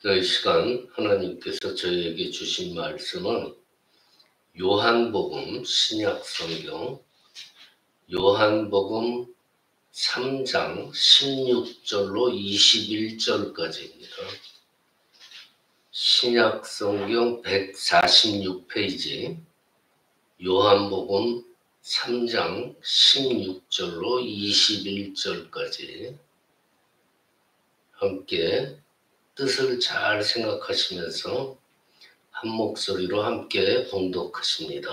이 시간 하나님께서 저희에게 주신 말씀은 요한복음 신약성경 요한복음 3장 16절로 21절까지입니다. 신약성경 146페이지 요한복음 3장 16절로 21절까지 함께 뜻을 잘 생각하시면서 한 목소리로 함께 봉독하십니다.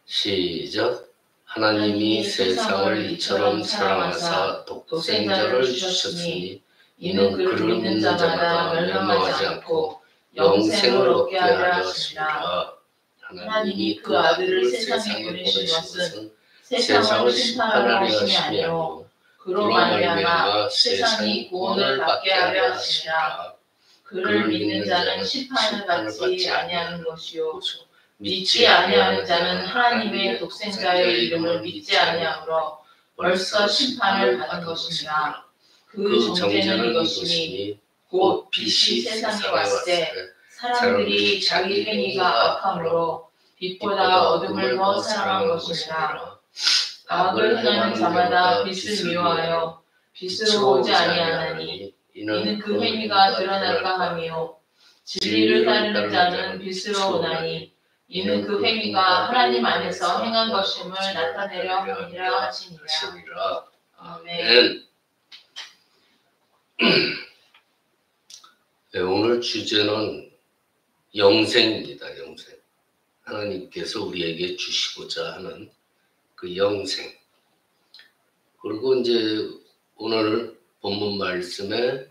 시작. 하나님이 세상을 이처럼 사랑하사 독생자를 주셨으니 이는 그를 믿는 자마다 멸망하지 않고 영생을 얻게 하려 하심이라. 하나님이 그 아들을 세상에 보내신 것은 세상을 심판하려 하심이 아니요 그로 말미암아 세상이 구원을 받게 하려 하심이라. 그를 믿는 자는 심판을 받지 아니하는 것이요 믿지 아니하는 자는 하나님의 독생자의 이름을 믿지 아니하므로 벌써 심판을 받은 것입니다. 그 정죄는 이것이니 곧 빛이 세상에 왔을 때 사람들이 자기 행위가 악함으로 빛보다 어둠을 더 사랑한 것입니다. 악을 행하는 자마다 빛을 미워하여 빛으로 오지 아니하나니 이는 그 행위가 드러날까 함이요 진리를 따르는 자는 빛으로 오나니 이는 그 행위가 하나님 안에서 행한 것임을 나타내려 함이라 하시니라. 아멘. 네, 오늘 주제는 영생입니다. 영생. 하나님께서 우리에게 주시고자 하는 그 영생. 그리고 이제 오늘 본문 말씀의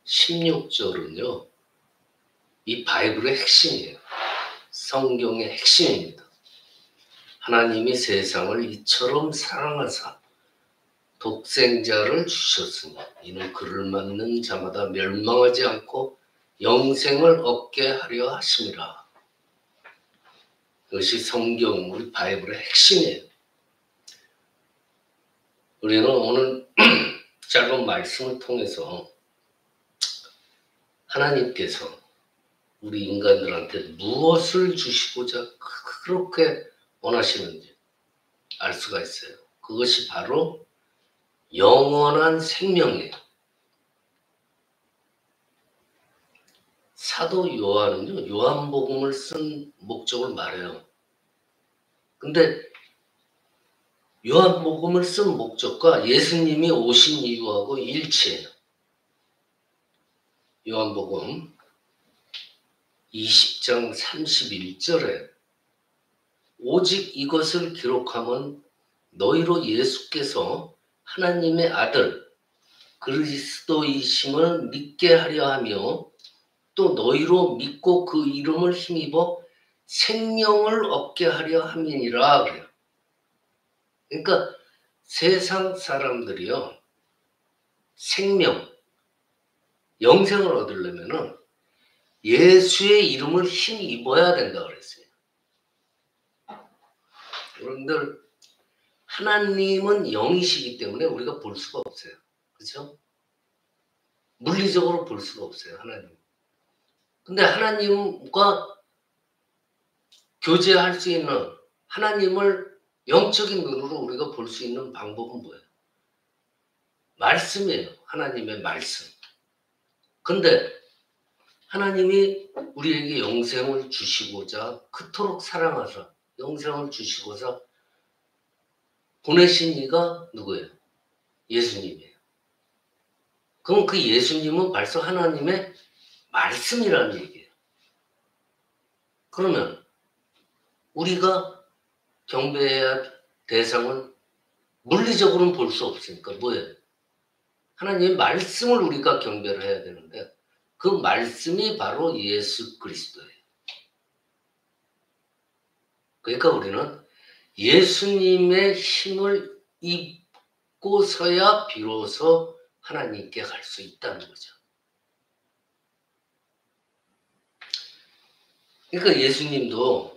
16절은요. 이 바이블의 핵심이에요. 성경의 핵심입니다. 하나님이 세상을 이처럼 사랑하사 독생자를 주셨으니 이는 그를 믿는 자마다 멸망하지 않고 영생을 얻게 하려 하심이라. 이것이 성경, 우리 바이블의 핵심이에요. 우리는 오늘 짧은 말씀을 통해서 하나님께서 우리 인간들한테 무엇을 주시고자 그렇게 원하시는지 알 수가 있어요. 그것이 바로 영원한 생명이에요. 사도 요한은요, 요한복음을 쓴 목적을 말해요. 근데 요한복음을 쓴 목적과 예수님이 오신 이유하고 일치해요. 요한복음 20장 31절에 오직 이것을 기록하면 너희로 예수께서 하나님의 아들 그리스도이심을 믿게 하려 하며 또 너희로 믿고 그 이름을 힘입어 생명을 얻게 하려 함이니라 그래요. 그러니까 세상 사람들이요 생명, 영생을 얻으려면은 예수의 이름을 힘입어야 된다 그랬어요. 여러분들 하나님은 영이시기 때문에 우리가 볼 수가 없어요. 그렇죠? 물리적으로 볼 수가 없어요. 하나님. 근데 하나님과 교제할 수 있는 하나님을 영적인 눈으로 우리가 볼 수 있는 방법은 뭐예요? 말씀이에요. 하나님의 말씀. 근데 하나님이 우리에게 영생을 주시고자 그토록 사랑하사 영생을 주시고자 보내신 이가 누구예요? 예수님이에요. 그럼 그 예수님은 벌써 하나님의 말씀이라는 얘기예요. 그러면 우리가 경배해야 할 대상은 물리적으로는 볼 수 없으니까 뭐예요? 하나님의 말씀을 우리가 경배를 해야 되는데 그 말씀이 바로 예수 그리스도예요. 그러니까 우리는 예수님의 힘을 입고서야 비로소 하나님께 갈 수 있다는 거죠. 그러니까 예수님도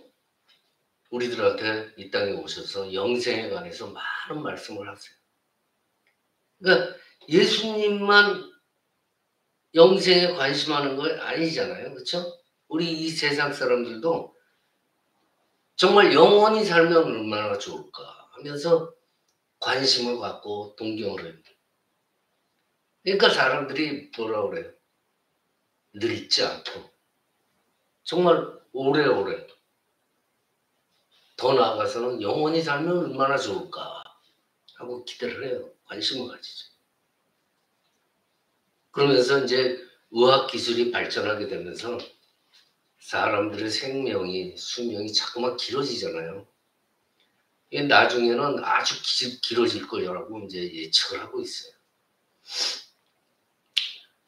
우리들한테 이 땅에 오셔서 영생에 관해서 많은 말씀을 하세요. 그러니까 예수님만 영생에 관심하는 거 아니잖아요. 그렇죠? 우리 이 세상 사람들도 정말 영원히 살면 얼마나 좋을까 하면서 관심을 갖고 동경을 해요. 그러니까 사람들이 뭐라 그래요? 늙지 않고 정말 오래오래 더 나아가서는 영원히 살면 얼마나 좋을까 하고 기대를 해요. 관심을 가지죠. 그러면서 이제 의학기술이 발전하게 되면서 사람들의 생명이, 수명이 자꾸만 길어지잖아요. 이게 나중에는 아주 길어질 거라고 이제 예측을 하고 있어요.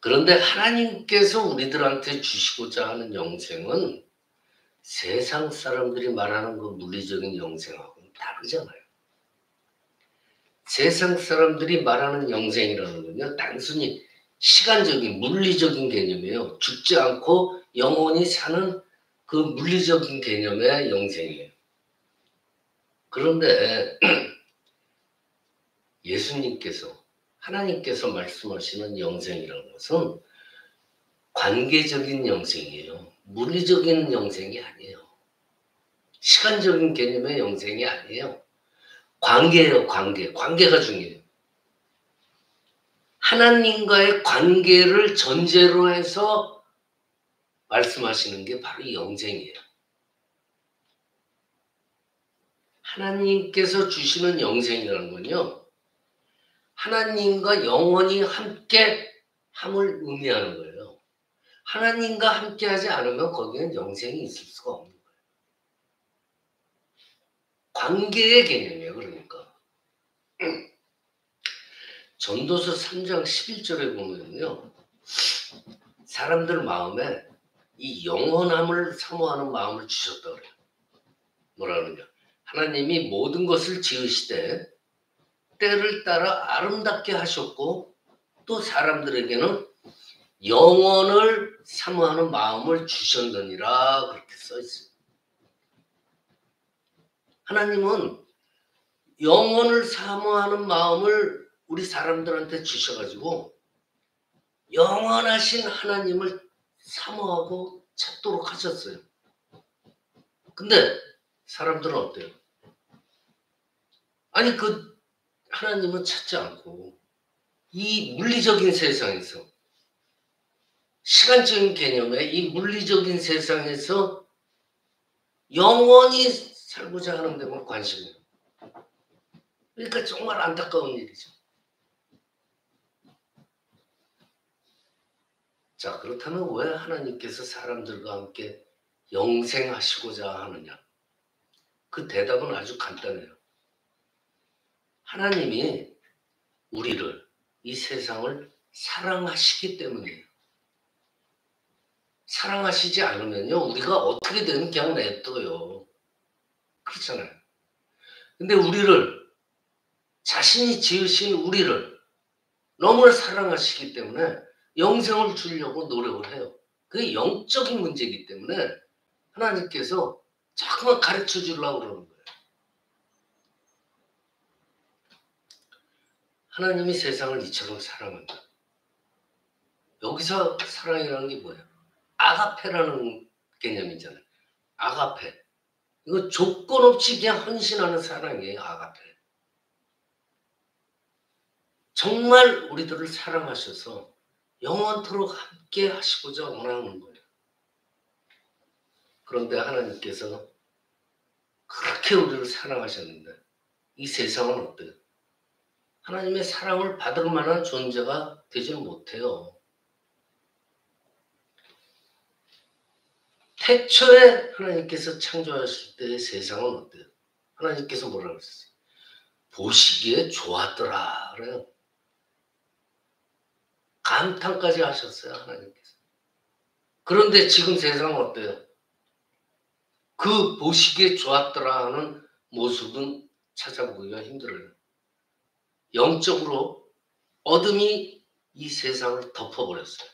그런데 하나님께서 우리들한테 주시고자 하는 영생은 세상 사람들이 말하는 그 물리적인 영생하고는 다르잖아요. 세상 사람들이 말하는 영생이라는 건요, 단순히 시간적인, 물리적인 개념이에요. 죽지 않고 영원히 사는 그 물리적인 개념의 영생이에요. 그런데 예수님께서, 하나님께서 말씀하시는 영생이라는 것은 관계적인 영생이에요. 물리적인 영생이 아니에요. 시간적인 개념의 영생이 아니에요. 관계예요, 관계. 관계가 중요해요. 하나님과의 관계를 전제로 해서 말씀하시는 게 바로 영생이에요. 하나님께서 주시는 영생이라는 건요, 하나님과 영원히 함께 함을 의미하는 거예요. 하나님과 함께 하지 않으면 거기엔 영생이 있을 수가 없는 거예요. 관계의 개념이에요, 그러니까. 전도서 3장 11절에 보면요, 사람들 마음에 이 영원함을 사모하는 마음을 주셨다 그래요. 뭐라느냐? 하나님이 모든 것을 지으시되 때를 따라 아름답게 하셨고 또 사람들에게는 영원을 사모하는 마음을 주셨느니라 그렇게 써 있어요. 하나님은 영원을 사모하는 마음을 우리 사람들한테 주셔가지고 영원하신 하나님을 사모하고 찾도록 하셨어요. 근데 사람들은 어때요? 아니 그 하나님은 찾지 않고 이 물리적인 세상에서 시간적인 개념의 이 물리적인 세상에서 영원히 살고자 하는 데만 관심이에요. 그러니까 정말 안타까운 일이죠. 자, 그렇다면 왜 하나님께서 사람들과 함께 영생하시고자 하느냐? 그 대답은 아주 간단해요. 하나님이 우리를, 이 세상을 사랑하시기 때문이에요. 사랑하시지 않으면요, 우리가 어떻게든 그냥 냅둬요. 그렇잖아요. 근데 우리를, 자신이 지으신 우리를 너무나 사랑하시기 때문에 영생을 주려고 노력을 해요. 그게 영적인 문제이기 때문에 하나님께서 자꾸만 가르쳐 주려고 그러는 거예요. 하나님이 세상을 이처럼 사랑한다. 여기서 사랑이라는 게 뭐예요? 아가페라는 개념이잖아요. 아가페. 이거 조건 없이 그냥 헌신하는 사랑이에요. 아가페. 정말 우리들을 사랑하셔서 영원토록 함께 하시고자 원하는 거예요. 그런데 하나님께서 그렇게 우리를 사랑하셨는데 이 세상은 어때요? 하나님의 사랑을 받을 만한 존재가 되지는 못해요. 태초에 하나님께서 창조하실 때의 세상은 어때요? 하나님께서 뭐라고 했어요? 보시기에 좋았더라 그래요. 감탄까지 하셨어요, 하나님께서. 그런데 지금 세상은 어때요? 그 보시기에 좋았더라 하는 모습은 찾아보기가 힘들어요. 영적으로 어둠이 이 세상을 덮어버렸어요.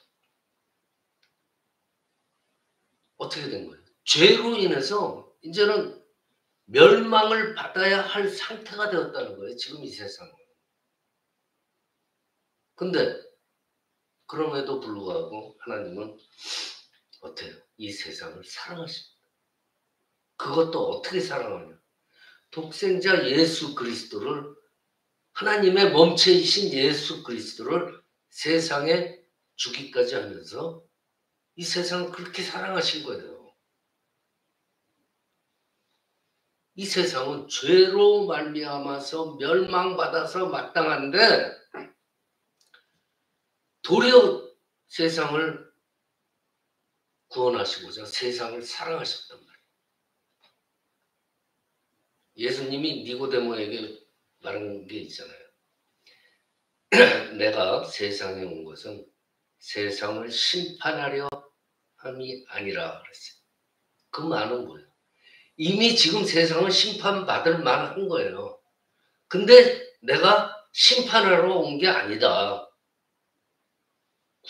어떻게 된 거예요? 죄로 인해서 이제는 멸망을 받아야 할 상태가 되었다는 거예요. 지금 이 세상은. 근데 그럼에도 불구하고 하나님은 어때요? 이 세상을 사랑하십니다. 그것도 어떻게 사랑하냐? 독생자 예수 그리스도를, 하나님의 몸체이신 예수 그리스도를 세상에 주기까지 하면서 이 세상을 그렇게 사랑하신 거예요. 이 세상은 죄로 말미암아서 멸망받아서 마땅한데 도리어 세상을 구원하시고자 세상을 사랑하셨단 말이에요. 예수님이 니고데모에게 말한 게 있잖아요. 내가 세상에 온 것은 세상을 심판하려 함이 아니라 그랬어요. 그 말은 뭐예요? 이미 지금 세상은 심판받을 만한 거예요. 근데 내가 심판하러 온 게 아니다.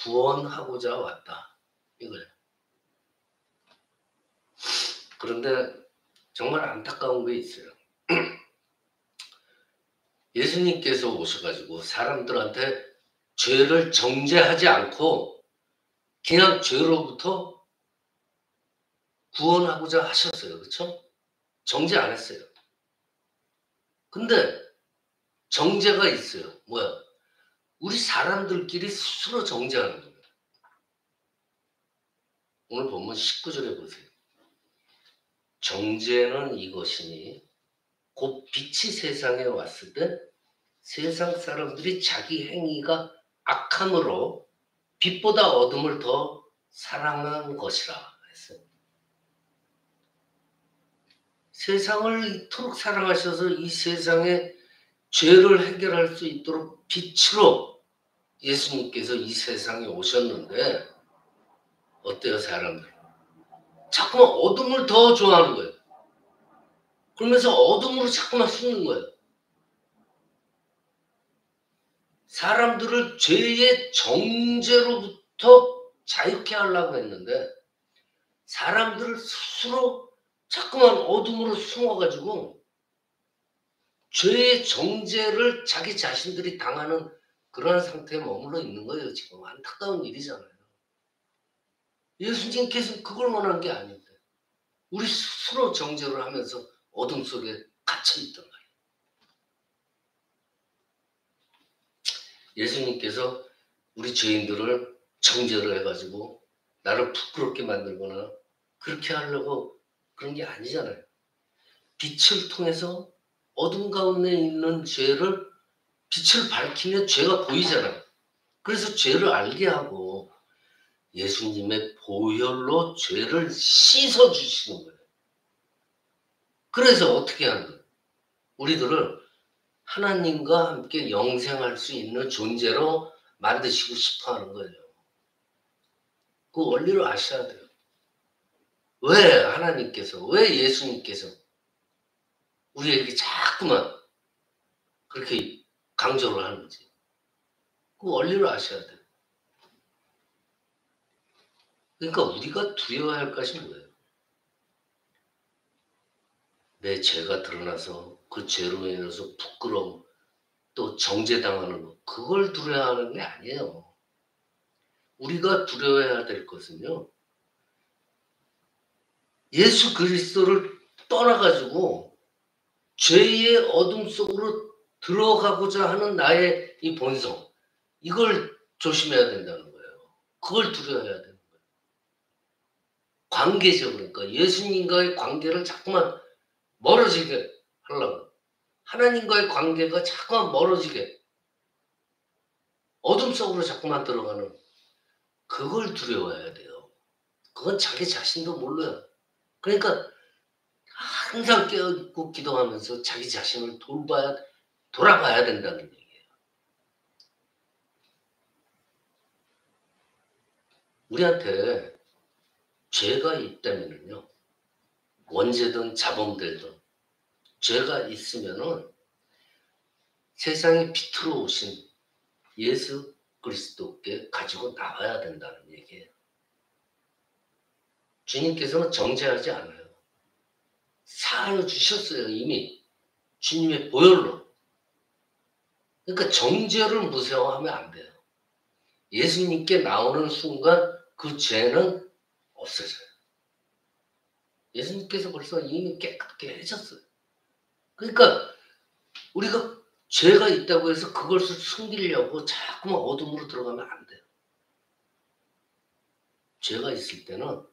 구원하고자 왔다. 이거예요. 그런데 정말 안타까운 게 있어요. 예수님께서 오셔가지고 사람들한테 죄를 정죄하지 않고 그냥 죄로부터 구원하고자 하셨어요. 그렇죠? 정죄 안 했어요. 근데 정죄가 있어요. 뭐야? 우리 사람들끼리 스스로 정죄하는 겁니다. 오늘 본문 19절에 보세요. 정죄는 이것이니 곧 빛이 세상에 왔을 때 세상 사람들이 자기 행위가 악함으로 빛보다 어둠을 더 사랑한 것이라 했어요. 세상을 이토록 사랑하셔서 이 세상의 죄를 해결할 수 있도록 빛으로 예수님께서 이 세상에 오셨는데 어때요, 사람들? 자꾸만 어둠을 더 좋아하는 거예요. 그러면서 어둠으로 자꾸만 숨는 거예요. 사람들을 죄의 정죄로부터 자유케 하려고 했는데 사람들을 스스로 자꾸만 어둠으로 숨어가지고 죄의 정죄를 자기 자신들이 당하는 그런 상태에 머물러 있는 거예요. 지금 안타까운 일이잖아요. 예수님께서 그걸 원한 게 아닌데 우리 스스로 정죄를 하면서 어둠 속에 갇혀있단 말이에요. 예수님께서 우리 죄인들을 정죄를 해가지고 나를 부끄럽게 만들거나 그렇게 하려고 그런 게 아니잖아요. 빛을 통해서 어둠 가운데 있는 죄를 빛을 밝히면 죄가 보이잖아요. 그래서 죄를 알게 하고 예수님의 보혈로 죄를 씻어주시는 거예요. 그래서 어떻게 하는 거예요? 우리들을 하나님과 함께 영생할 수 있는 존재로 만드시고 싶어 하는 거예요. 그 원리를 아셔야 돼요. 왜 하나님께서, 왜 예수님께서 우리에게 자꾸만 그렇게 강조를 하는지 그 원리를 아셔야 돼요. 그러니까 우리가 두려워할 것이 뭐예요? 내 죄가 드러나서 그 죄로 인해서 부끄러움 또 정죄당하는 거 그걸 두려워하는 게 아니에요. 우리가 두려워해야 될 것은요. 예수 그리스도를 떠나가지고 죄의 어둠 속으로 들어가고자 하는 나의 이 본성 이걸 조심해야 된다는 거예요. 그걸 두려워해야 되는 거예요. 관계죠. 그러니까 예수님과의 관계를 자꾸만 멀어지게 하려고 하나님과의 관계가 자꾸만 멀어지게 어둠 속으로 자꾸만 들어가는 그걸 두려워해야 돼요. 그건 자기 자신도 몰라요. 그러니까 항상 깨어있고 기도하면서 자기 자신을 돌아봐야 된다는 얘기예요. 우리한테 죄가 있다면요. 원죄든 자범되든 죄가 있으면은 세상에 빛으로 오신 예수 그리스도께 가지고 나와야 된다는 얘기예요. 주님께서는 정죄하지 않아요. 사하여 주셨어요. 이미 주님의 보혈로. 그러니까 정죄를 무서워하면 안 돼요. 예수님께 나오는 순간 그 죄는 없어져요. 예수님께서 벌써 이미 깨끗게 해줬어요. 그러니까 우리가 죄가 있다고 해서 그것을 숨기려고 자꾸만 어둠으로 들어가면 안 돼요. 죄가 있을 때는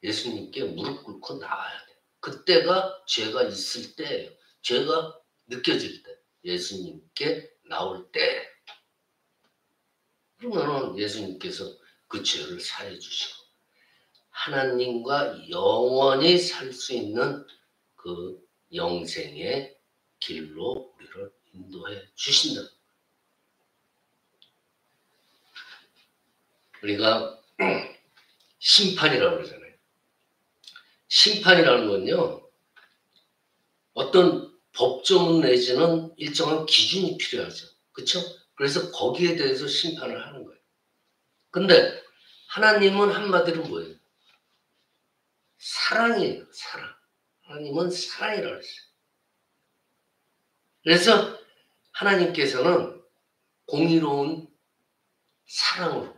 예수님께 무릎 꿇고 나와야 돼요. 그때가 죄가 있을 때예요. 죄가 느껴질 때, 예수님께 나올 때. 그러면 예수님께서 그 죄를 사해 주시고 하나님과 영원히 살 수 있는 그 영생의 길로 우리를 인도해 주신다. 우리가 심판이라고 그러잖아요. 심판이라는 건요, 어떤 법조문 내지는 일정한 기준이 필요하죠. 그렇죠? 그래서 거기에 대해서 심판을 하는 거예요. 근데 하나님은 한마디로 뭐예요? 사랑이에요. 사랑. 하나님은 사랑이라고 했어요. 그래서 하나님께서는 공의로운 사랑으로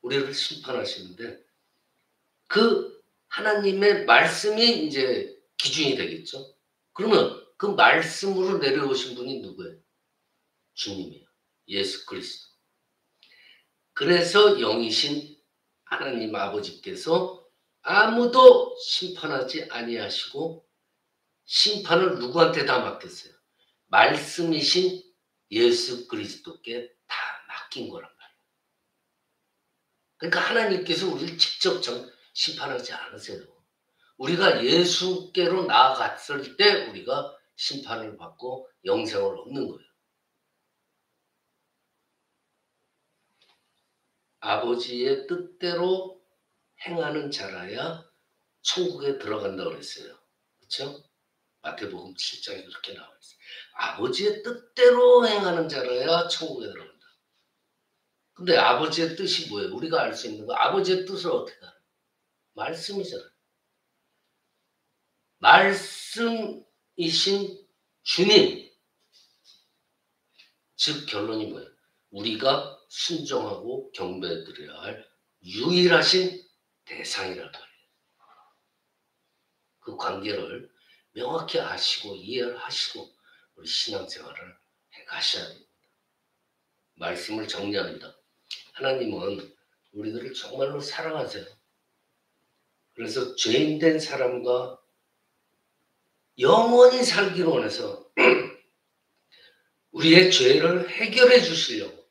우리를 심판하시는데 그 하나님의 말씀이 이제 기준이 되겠죠. 그러면 그 말씀으로 내려오신 분이 누구예요? 주님이에요. 예수 그리스도. 그래서 영이신 하나님 아버지께서 아무도 심판하지 아니하시고 심판을 누구한테 다 맡겼어요? 말씀이신 예수 그리스도께 다 맡긴 거란 말이에요. 그러니까 하나님께서 우리를 직접 심판하지 않으세요. 우리가 예수께로 나아갔을 때 우리가 심판을 받고 영생을 얻는 거예요. 아버지의 뜻대로 행하는 자라야 천국에 들어간다고 그랬어요. 그렇죠? 마태복음 7장에 그렇게 나와 있어요. 아버지의 뜻대로 행하는 자라야 천국에 들어간다. 근데 아버지의 뜻이 뭐예요? 우리가 알 수 있는 거 아버지의 뜻을 어떻게 알아요? 말씀이잖아요. 말씀이신 주님. 즉 결론이 뭐예요? 우리가 순종하고 경배드려야 할 유일하신 대상이란 말이에요. 그 관계를 명확히 아시고 이해를 하시고 우리 신앙생활을 해가셔야 됩니다. 말씀을 정리합니다. 하나님은 우리들을 정말로 사랑하세요. 그래서 죄인된 사람과 영원히 살기를 원해서 우리의 죄를 해결해 주시려고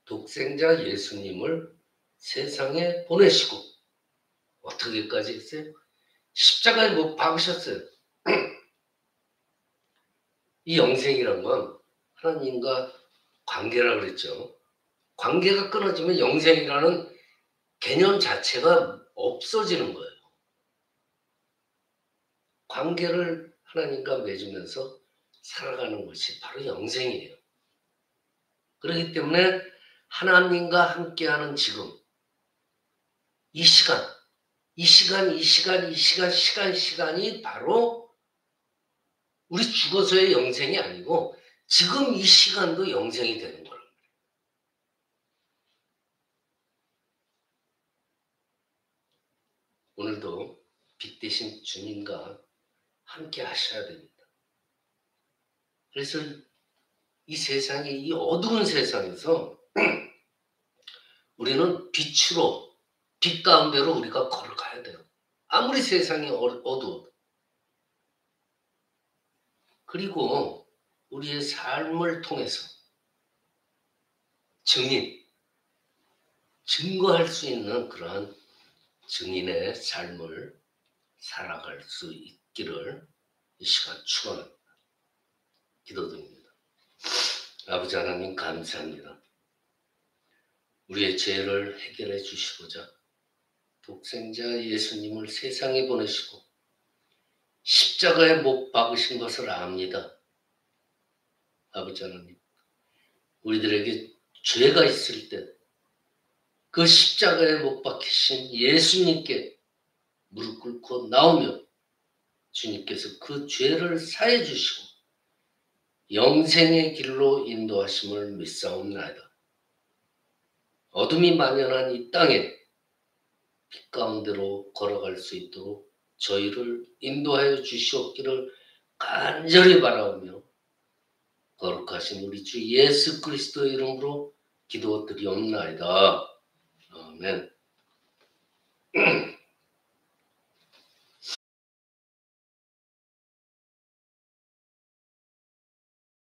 독생자 예수님을 세상에 보내시고 어떻게까지 했어요? 십자가에 못 박으셨어요. 이 영생이란 건 하나님과 관계라고 그랬죠. 관계가 끊어지면 영생이라는 개념 자체가 없어지는 거예요. 관계를 하나님과 맺으면서 살아가는 것이 바로 영생이에요. 그렇기 때문에 하나님과 함께하는 지금 이 시간이 바로 우리 죽어서의 영생이 아니고 지금 이 시간도 영생이 되는 거란 말이에요. 오늘도 빛 대신 주님과 함께 하셔야 됩니다. 그래서 이 세상에, 이 어두운 세상에서 우리는 빛으로, 빛 가운데로 우리가 걸어가야 돼요. 아무리 세상이 어두워도. 그리고 우리의 삶을 통해서 증거할 수 있는 그러한 증인의 삶을 살아갈 수 있기를 이 시간 축원합니다. 기도드립니다. 아버지 하나님 감사합니다. 우리의 죄를 해결해 주시고자 독생자 예수님을 세상에 보내시고 십자가에 못 박으신 것을 압니다. 아버지 하나님, 우리들에게 죄가 있을 때 그 십자가에 못 박히신 예수님께 무릎 꿇고 나오며 주님께서 그 죄를 사해 주시고 영생의 길로 인도하심을 믿사옵나이다. 어둠이 만연한 이 땅에 빛 가운데로 걸어갈 수 있도록 저희를 인도하여 주시옵기를 간절히 바라오며 거룩하신 우리 주 예수 그리스도의 이름으로 기도드리옵나이다. 아멘.